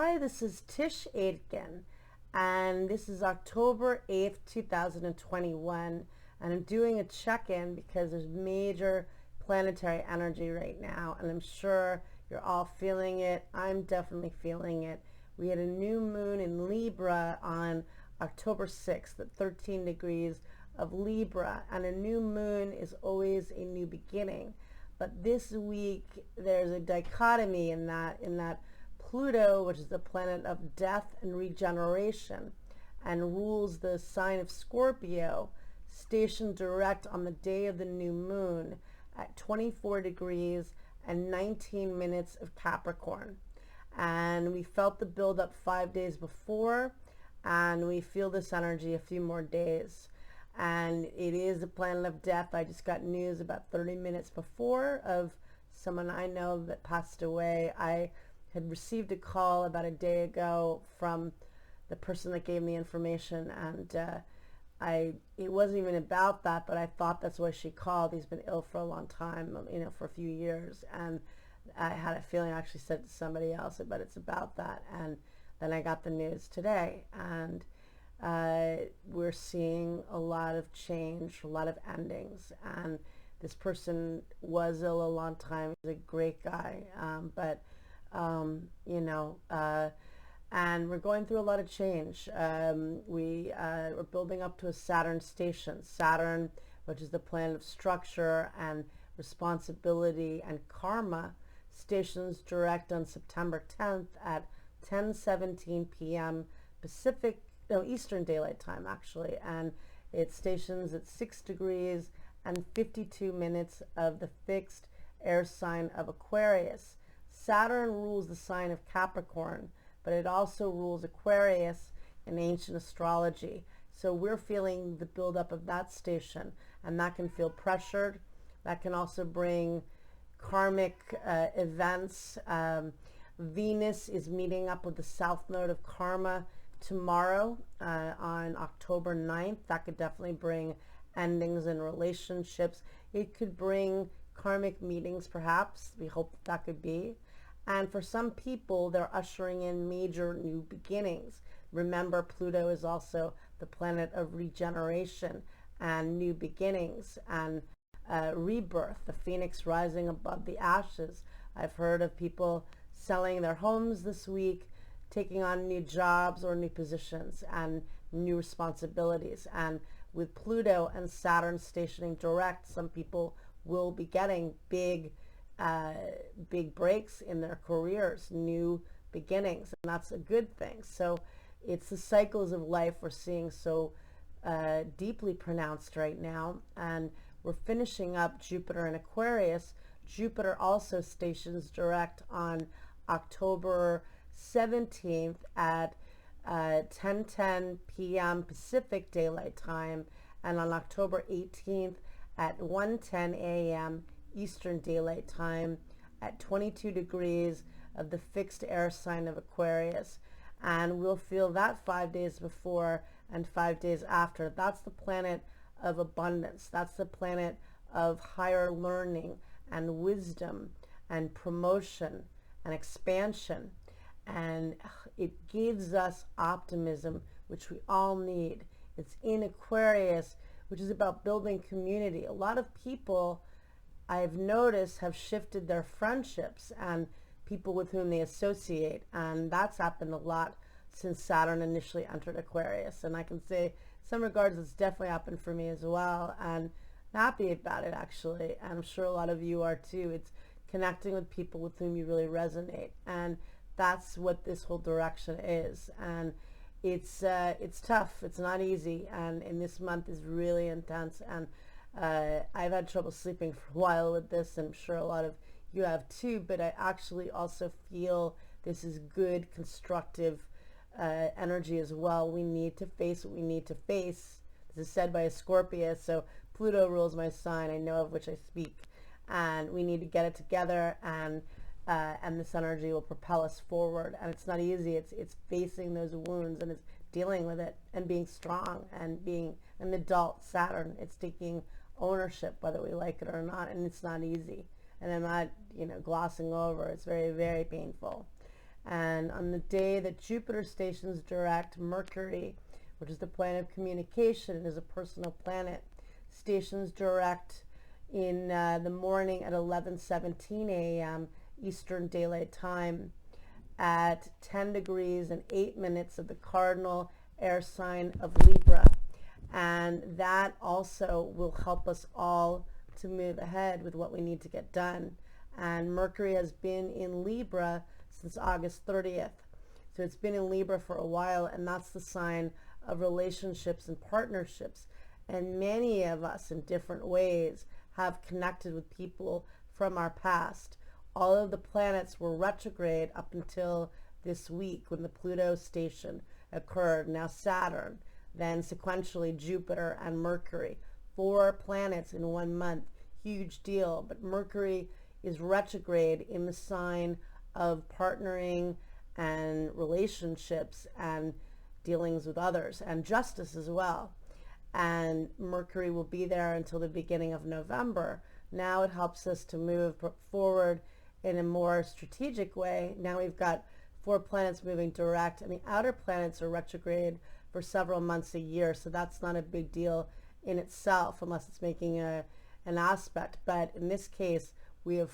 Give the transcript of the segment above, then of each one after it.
Hi, this is Tisch Aitken, and this is October 8th, 2021, and I'm doing a check-in because there's major planetary energy right now, and I'm sure you're all feeling it. I'm definitely feeling it. We had a new moon in Libra on October 6th at 13 degrees of Libra, and a new moon is always a new beginning. But this week, there's a dichotomy in that Pluto, which is the planet of death and regeneration and rules the sign of Scorpio, stationed direct on the day of the new moon at 24 degrees and 19 minutes of Capricorn. And we felt the buildup 5 days before, and we feel this energy a few more days. And it is the planet of death. I just got news about 30 minutes before of someone I know that passed away. I had received a call about a day ago from the person that gave me information, and it wasn't even about that, but I thought that's why she called. He's been ill for a long time, for a few years, and I had a feeling I actually said to somebody else, but it's about that. And then I got the news today, and we're seeing a lot of change, a lot of endings, and this person was ill a long time. He's a great guy, and we're going through a lot of change. We're building up to a Saturn station. Saturn, which is the planet of structure and responsibility and karma, stations direct on September 10th at 10:17 p.m. Eastern Daylight Time, actually, and it stations at 6 degrees and 52 minutes of the fixed air sign of Aquarius. Saturn rules the sign of Capricorn, but it also rules Aquarius in ancient astrology. So we're feeling the buildup of that station, and that can feel pressured. That can also bring karmic events. Venus is meeting up with the South Node of Karma tomorrow on October 9th. That could definitely bring endings in relationships. It could bring karmic meetings, perhaps. We hope that could be. And for some people, they're ushering in major new beginnings. Remember, Pluto is also the planet of regeneration and new beginnings and rebirth, the phoenix rising above the ashes. I've heard of people selling their homes this week, taking on new jobs or new positions and new responsibilities. And with Pluto and Saturn stationing direct, some people will be getting big breaks in their careers, new beginnings, and that's a good thing. So it's the cycles of life we're seeing so deeply pronounced right now, and we're finishing up Jupiter in Aquarius. Jupiter also stations direct on October 17th at 10:10 p.m. Pacific Daylight Time, and on October 18th at 1:10 a.m. Eastern Daylight Time at 22 degrees of the fixed air sign of Aquarius. And we'll feel that 5 days before and 5 days after. That's the planet of abundance. That's the planet of higher learning and wisdom and promotion and expansion. And it gives us optimism, which we all need. It's in Aquarius, which is about building community. A lot of people I've noticed have shifted their friendships and people with whom they associate, and that's happened a lot since Saturn initially entered Aquarius. And I can say in some regards it's definitely happened for me as well, and I'm happy about it, actually, and I'm sure a lot of you are too. It's connecting with people with whom you really resonate, and that's what this whole direction is. And it's tough, it's not easy, and this month is really intense, and I've had trouble sleeping for a while with this, and I'm sure a lot of you have too, but I actually also feel this is good, constructive energy as well. We need to face what we need to face. This is said by a Scorpio, so Pluto rules my sign, I know of which I speak, and we need to get it together, and this energy will propel us forward. And it's not easy. It's facing those wounds, and it's dealing with it and being strong and being an adult Saturn. It's taking ownership, whether we like it or not, and it's not easy. And I'm not, glossing over. It's very, very painful. And on the day that Jupiter stations direct, Mercury, which is the planet of communication and is a personal planet, stations direct in the morning at 11:17 a.m. Eastern Daylight Time at 10 degrees and 8 minutes of the cardinal air sign of Libra. And that also will help us all to move ahead with what we need to get done. And Mercury has been in Libra since August 30th. So it's been in Libra for a while, and that's the sign of relationships and partnerships. And many of us in different ways have connected with people from our past. All of the planets were retrograde up until this week when the Pluto station occurred. Now Saturn, then sequentially Jupiter and Mercury. 4 planets in 1 month. Huge deal. But Mercury is retrograde in the sign of partnering and relationships and dealings with others and justice as well. And Mercury will be there until the beginning of November. Now it helps us to move forward in a more strategic way. Now we've got 4 planets moving direct, and the outer planets are retrograde for several months a year, so that's not a big deal in itself unless it's making an aspect. But in this case, we have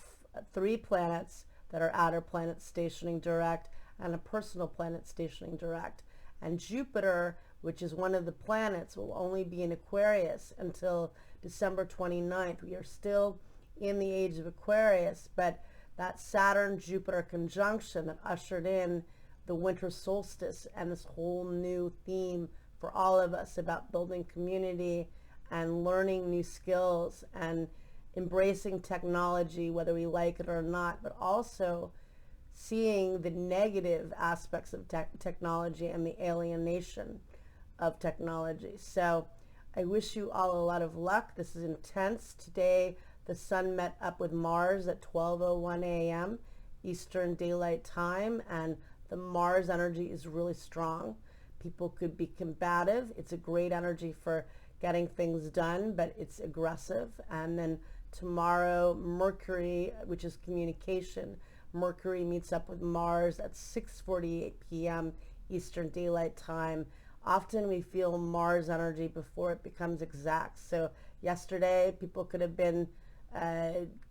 3 planets that are outer planets stationing direct and a personal planet stationing direct. And Jupiter, which is one of the planets, will only be in Aquarius until December 29th. We are still in the age of Aquarius, but that Saturn-Jupiter conjunction that ushered in the winter solstice and this whole new theme for all of us about building community and learning new skills and embracing technology, whether we like it or not, but also seeing the negative aspects of technology and the alienation of technology. So I wish you all a lot of luck. This is intense. Today, the sun met up with Mars at 12:01 a.m. Eastern Daylight Time, and the Mars energy is really strong. People could be combative. It's a great energy for getting things done, but it's aggressive. And then tomorrow, Mercury, which is communication, Mercury meets up with Mars at 6:48 p.m. Eastern Daylight Time. Often we feel Mars energy before it becomes exact. So yesterday, people could have been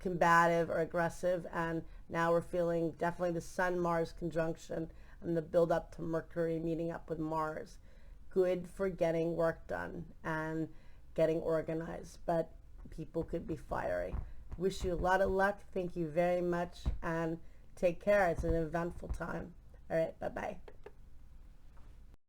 combative or aggressive, and now we're feeling definitely the Sun-Mars conjunction and the build-up to Mercury meeting up with Mars. Good for getting work done and getting organized, but people could be fiery. Wish you a lot of luck. Thank you very much, and take care. It's an eventful time. All right, bye-bye.